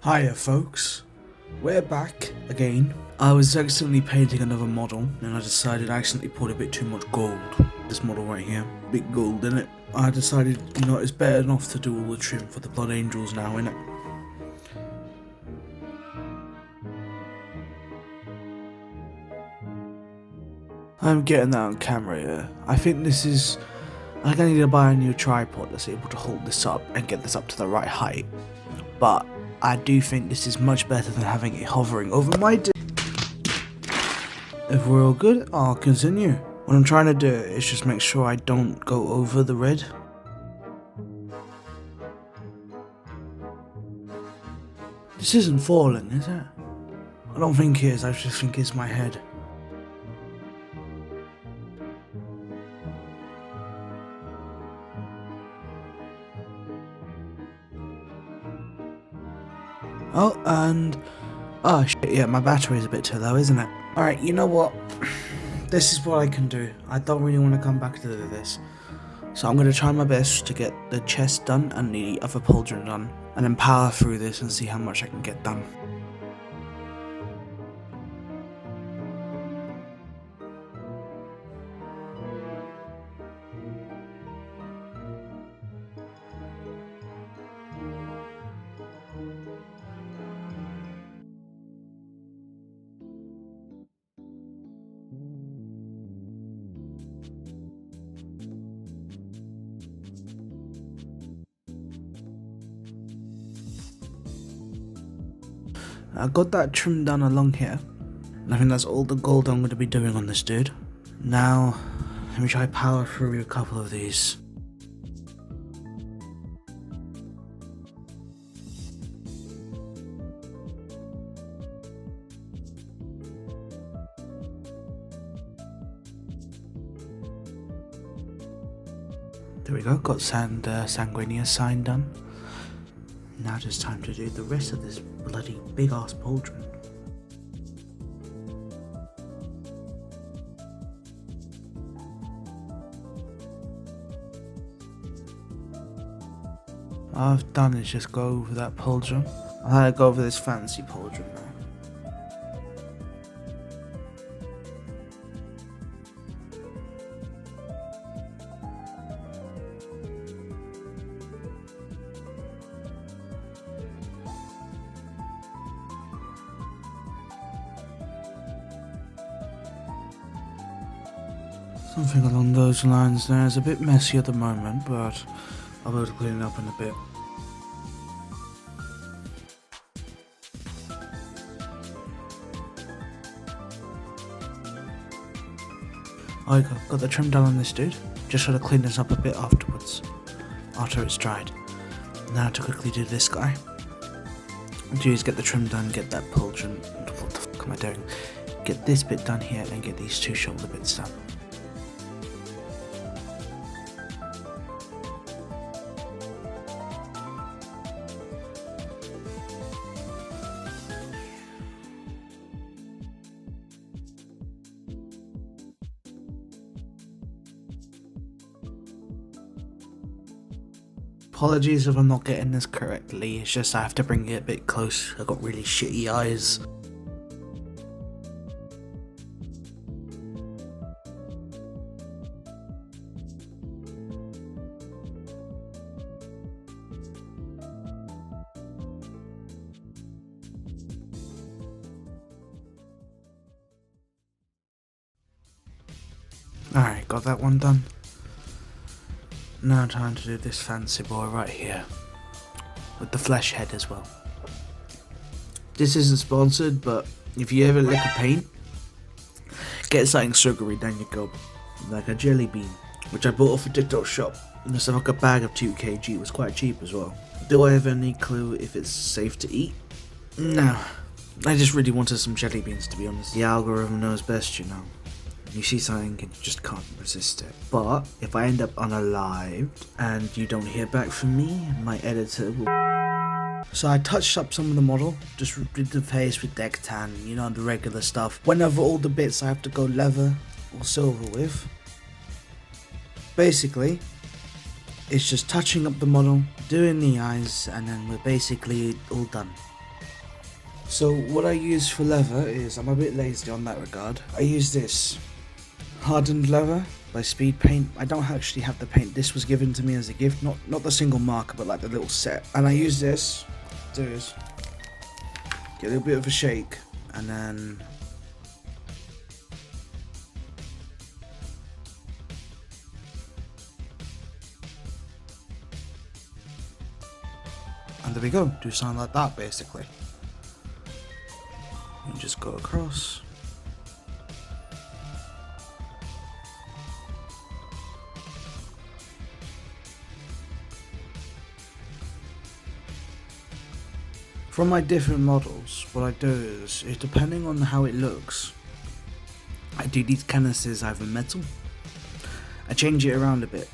Hiya folks, we're back again. I was accidentally painting another model and I decided I accidentally poured a bit too much gold. This model right here, big gold in it. I decided, it's better enough to do all the trim for the Blood Angels now, innit? I'm getting that on camera here. I think I need to buy a new tripod that's able to hold this up and get this up to the right height. But I do think this is much better than having it hovering over my If we're all good, I'll continue. What I'm trying to do is just make sure I don't go over the red. This isn't falling, is it? I don't think it is, I just think it's my head. Oh, and... oh shit, yeah, my battery's a bit too low, isn't it? Alright, you know what? This is what I can do. I don't really want to come back to this. So I'm going to try my best to get the chest done and the other pauldron done. And then power through this and see how much I can get done. I got that trim done along here. And I think that's all the gold I'm going to be doing on this dude. Now, let me try power through a couple of these. There we go, got Sanguinius sign done. Now just time to do the rest of this bloody big ass pauldron. All I've done is just go over that pauldron. I had to go over this fancy pauldron now. Something along those lines there. It's a bit messy at the moment, but I'll be able to clean it up in a bit. I got the trim done on this dude. Just got to clean this up a bit afterwards, after it's dried. Now to quickly do this guy. Do is get the trim done, get that pauldron. What the fuck am I doing? Get this bit done here and get these two shoulder bits done. Apologies if I'm not getting this correctly, it's just I have to bring it a bit close. I've got really shitty eyes. Alright, got that one done. Now time to do this fancy boy right here, with the flesh head as well. This isn't sponsored, but if you ever lick a paint, get something sugary down your gob, like a jelly bean, which I bought off a TikTok shop. And it's like a bag of 2 kg, it was quite cheap as well. Do I have any clue if it's safe to eat? No, I just really wanted some jelly beans, to be honest. The algorithm knows best, you know. You see something and you just can't resist it. But if I end up unalived and you don't hear back from me, my editor will... So I touched up some of the model, just did the face with deck tan, the regular stuff. Went over all the bits I have to go leather or silver with. Basically, it's just touching up the model, doing the eyes, and then we're basically all done. So what I use for leather is, I'm a bit lazy on that regard. I use this hardened leather by Speed Paint. I don't actually have the paint. This was given to me as a gift, not the single marker, but like the little set. And I use this, get a little bit of a shake, and then there we go. Do something like that basically. You just go across. From my different models, what I do is depending on how it looks, I do these canisters either metal. I change it around a bit.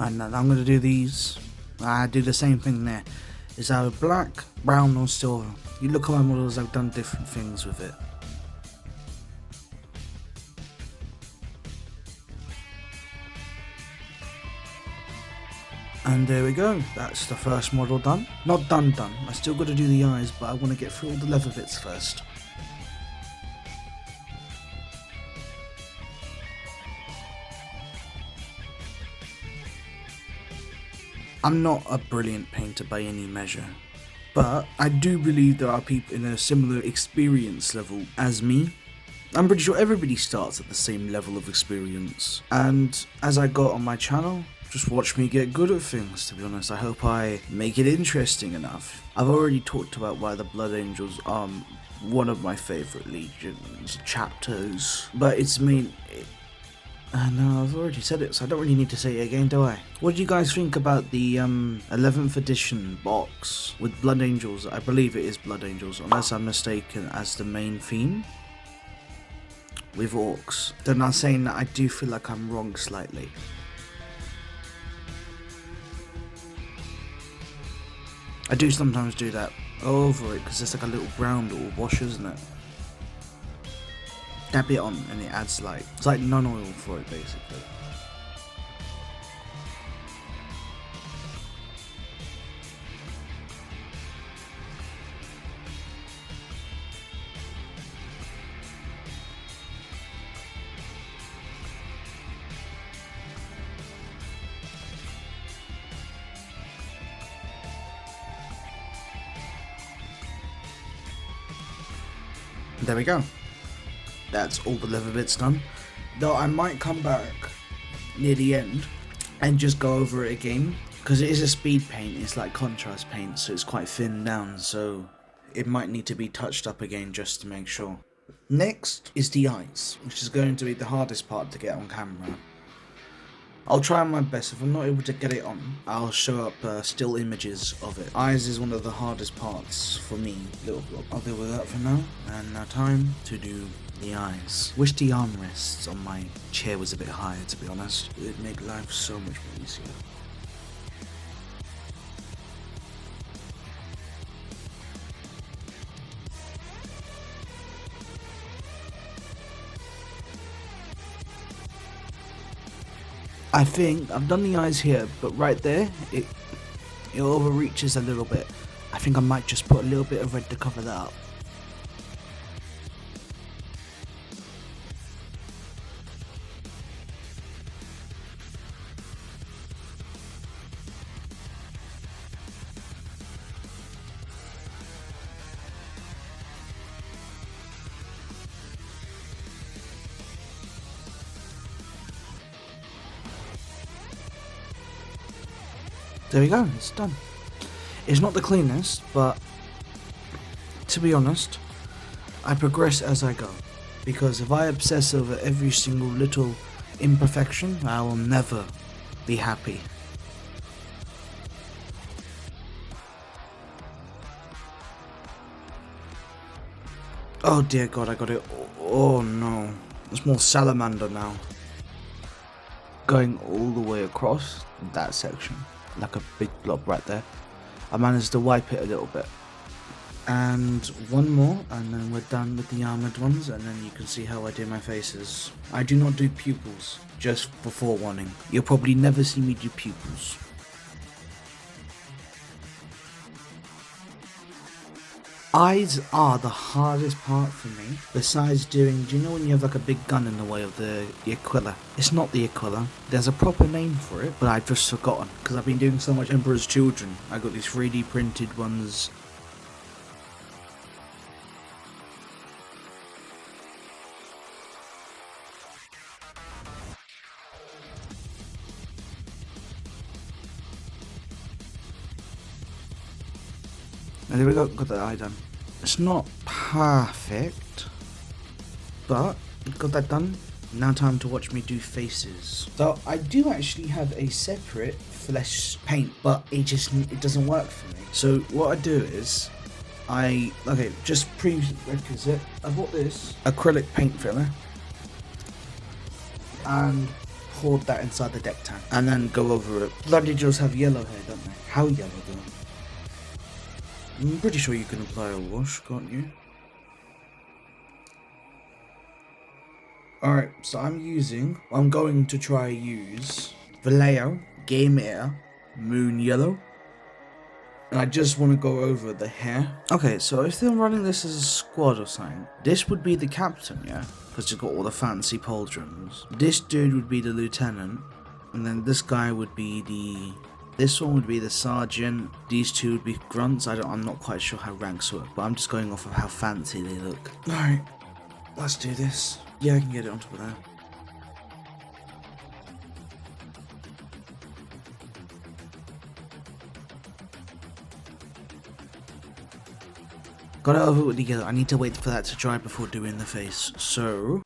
And I'm going to do these. I do the same thing there. It's either black, brown or silver. You look at my models, I've done different things with it. And there we go, that's the first model done. Not done, I still got to do the eyes, but I want to get through all the leather bits first. I'm not a brilliant painter by any measure, but I do believe there are people in a similar experience level as me. I'm pretty sure everybody starts at the same level of experience, and as I got on my channel, just watch me get good at things, to be honest. I hope I make it interesting enough. I've already talked about why the Blood Angels are one of my favourite legions chapters, but it's no, I've already said it, so I don't really need to say it again, do I? What do you guys think about the 11th edition box with Blood Angels? I believe it is Blood Angels, unless I'm mistaken, as the main theme with orcs. Then I'm saying that I do feel like I'm wrong slightly. I do sometimes do that over it because it's like a little brown little wash, isn't it? Dab it on and it adds like, it's like non-oil for it basically. There we go. That's all the leather bits done. Though I might come back near the end and just go over it again, because it is a speed paint, it's like contrast paint, so it's quite thinned down, so it might need to be touched up again just to make sure. Next is the eyes, which is going to be the hardest part to get on camera. I'll try my best. If I'm not able to get it on, I'll show up still images of it. Eyes is one of the hardest parts for me. I'll deal with that for now. And now time to do the eyes. Wish the armrests on my chair was a bit higher, to be honest. It would make life so much more easier. I think I've done the eyes here, but right there, it overreaches a little bit. I think I might just put a little bit of red to cover that up. There we go, it's done. It's not the cleanest, but to be honest, I progress as I go. Because if I obsess over every single little imperfection, I will never be happy. Oh dear God, I got it. Oh no, it's more salamander now. Going all the way across that section. Like a big blob right there. I managed to wipe it a little bit And one more, and then we're done with the armoured ones, and then you can see how I do my faces. I do not do pupils, just for forewarning. You'll probably never see me do pupils. Eyes are the hardest part for me, besides doing, do you know when you have like a big gun in the way of the Aquila? It's not the Aquila, there's a proper name for it, but I've just forgotten, because I've been doing so much Emperor's Children. I got these 3D printed ones. And there we go, got the eye done. It's not perfect, but got that done. Now time to watch me do faces. So I do actually have a separate flesh paint, but it doesn't work for me. So what I do is, just prerequisite, I bought this acrylic paint filler and poured that inside the deck tank and then go over it. Bloody Joes have yellow hair, don't they? How yellow though? I'm pretty sure you can apply a wash, can't you? Alright, so I'm going to try use Vallejo Game Air Moon Yellow. And I just want to go over the hair. Okay, so if they're running this as a squad or something, this would be the captain, yeah? Because you've got all the fancy pauldrons. This dude would be the lieutenant. And then this guy would be this one would be the sergeant. These two would be grunts. I'm not quite sure how ranks work, but I'm just going off of how fancy they look. Alright, let's do this. Yeah, I can get it on top of that. Got it over with together. I need to wait for that to dry before doing the face. So